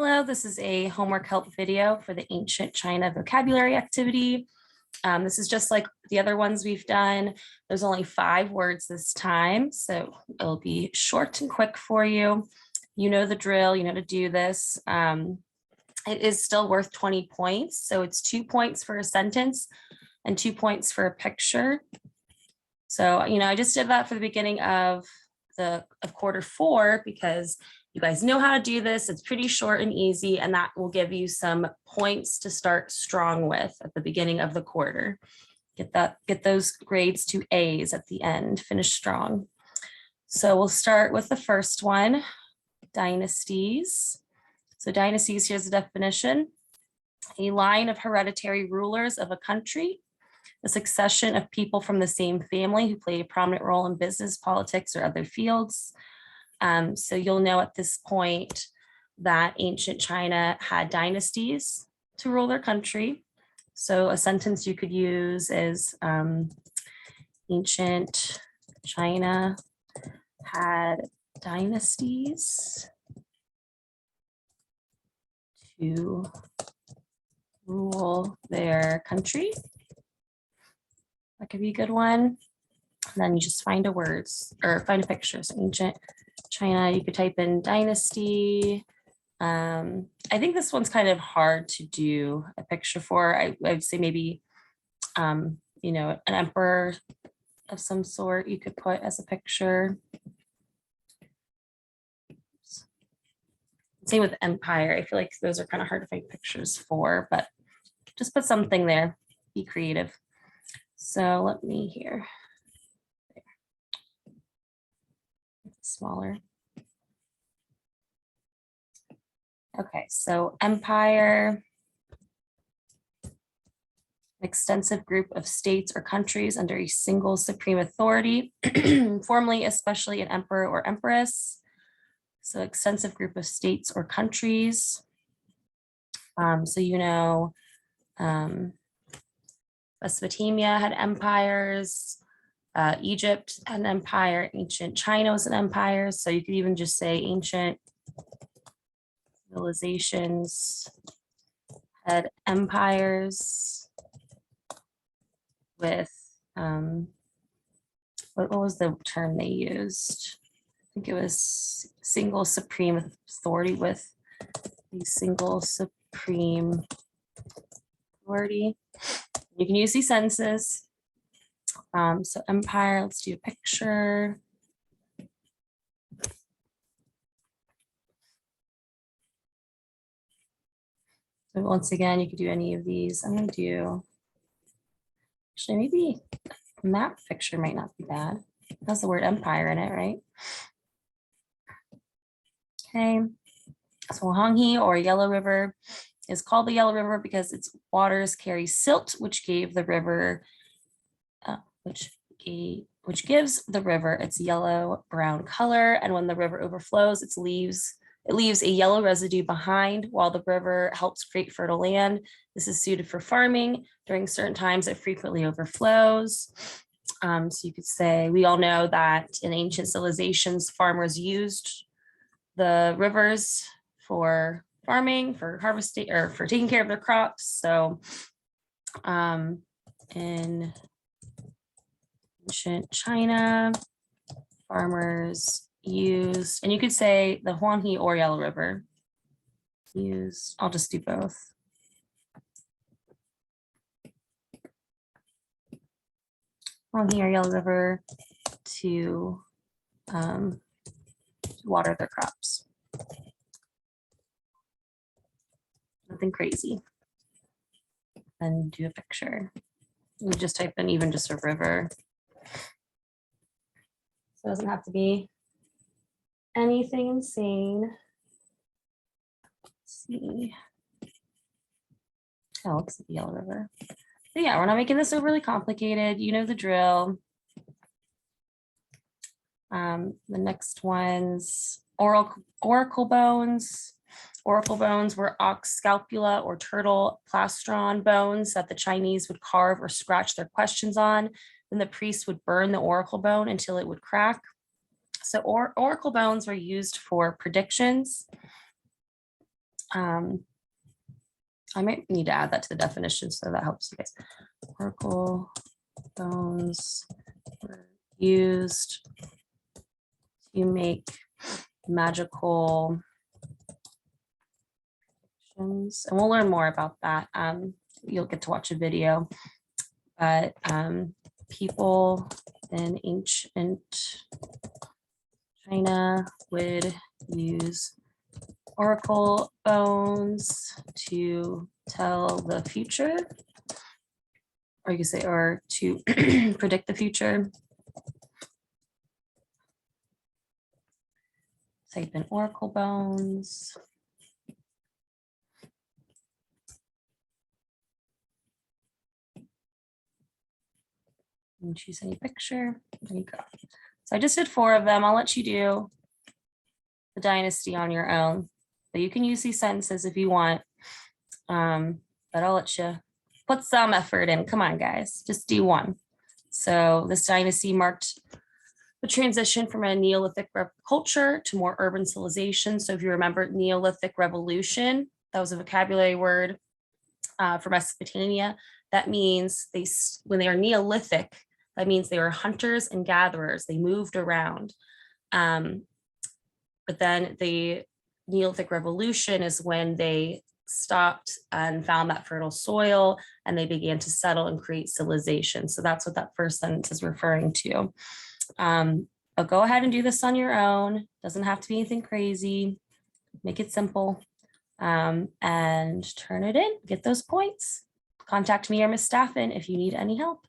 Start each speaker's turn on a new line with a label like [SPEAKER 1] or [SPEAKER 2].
[SPEAKER 1] Hello, this is a homework help video for the Ancient China vocabulary activity. This is just like the other ones we've done. There's only 5 words this time, so it'll be short and quick for you. You know the drill, you know to do this. It is still worth 20 points, so it's 2 points for a sentence and 2 points for a picture. So, I just did that for the beginning of quarter 4 because you guys know how to do this. It's pretty short and easy, and that will give you some points to start strong with at the beginning of the quarter. Get those grades to A's at the end, finish strong. So we'll start with the first one, dynasties. So dynasties, here's the definition. A line of hereditary rulers of a country, a succession of people from the same family who play a prominent role in business, politics, or other fields. So you'll know at this point that ancient China had dynasties to rule their country. So a sentence you could use is ancient China had dynasties to rule their country. That could be a good one. And then you just find a words or find a picture. So ancient China, you could type in dynasty. I think this one's kind of hard to do a picture for. I'd say maybe, an emperor of some sort you could put as a picture. Same with empire. I feel like those are kind of hard to find pictures for, but just put something there. Be creative. So let me here. Smaller. Okay, so empire, an extensive group of states or countries under a single supreme authority, formerly especially an emperor or empress. So extensive group of states or countries. Mesopotamia had empires. Egypt had an empire. Ancient China was an empire. So you could even just say ancient civilizations had empires with, what was the term they used? I think it was single supreme authority with the single supreme authority. You can use these sentences. So empire, let's do a picture. So once again, you could do any of these. I'm going to do, actually, maybe a map picture might not be bad. It has the word empire in it, right? Okay. So Huanghe, or Yellow River, is called the Yellow River because its waters carry silt, which gave the river, which gives the river its yellow-brown color. And when the river overflows, it leaves a yellow residue behind. While the river helps create fertile land, this is suited for farming. During certain times, it frequently overflows. So you could say, we all know that in ancient civilizations, farmers used the rivers for farming, for harvesting, or for taking care of their crops. So in ancient China, farmers used, and you could say the Huanghe or Yellow River used, I'll just do both. Huanghe or Yellow River to water their crops. Nothing crazy. And do a picture. You just type in even just a river. So it doesn't have to be anything insane. Let's see. Oh, looks like the Yellow River. But yeah, we're not making this overly complicated. You know the drill. The next one's oracle bones. Oracle bones were ox scapula or turtle plastron bones that the Chinese would carve or scratch their questions on. Then the priest would burn the oracle bone until it would crack. So oracle bones were used for predictions. I might need to add that to the definition so that helps you guys. Oracle bones were used to make magical predictions. And we'll learn more about that. You'll get to watch a video, but people in ancient China would use oracle bones to tell the future, or you could say, or to predict the future. Type in oracle bones. And choose any picture. There you go. So I just did 4 of them. I'll let you do the dynasty on your own. But you can use these sentences if you want. But I'll let you put some effort in. Come on, guys, just do 1. So this dynasty marked the transition from a Neolithic culture to more urban civilization. So if you remember Neolithic revolution, that was a vocabulary word for Mesopotamia. That means when they are Neolithic, that means they were hunters and gatherers. They moved around. But then the Neolithic revolution is when they stopped and found that fertile soil and they began to settle and create civilization. So that's what that first sentence is referring to. But go ahead and do this on your own. Doesn't have to be anything crazy. Make it simple and turn it in. Get those points. Contact me or Ms. Staffen if you need any help.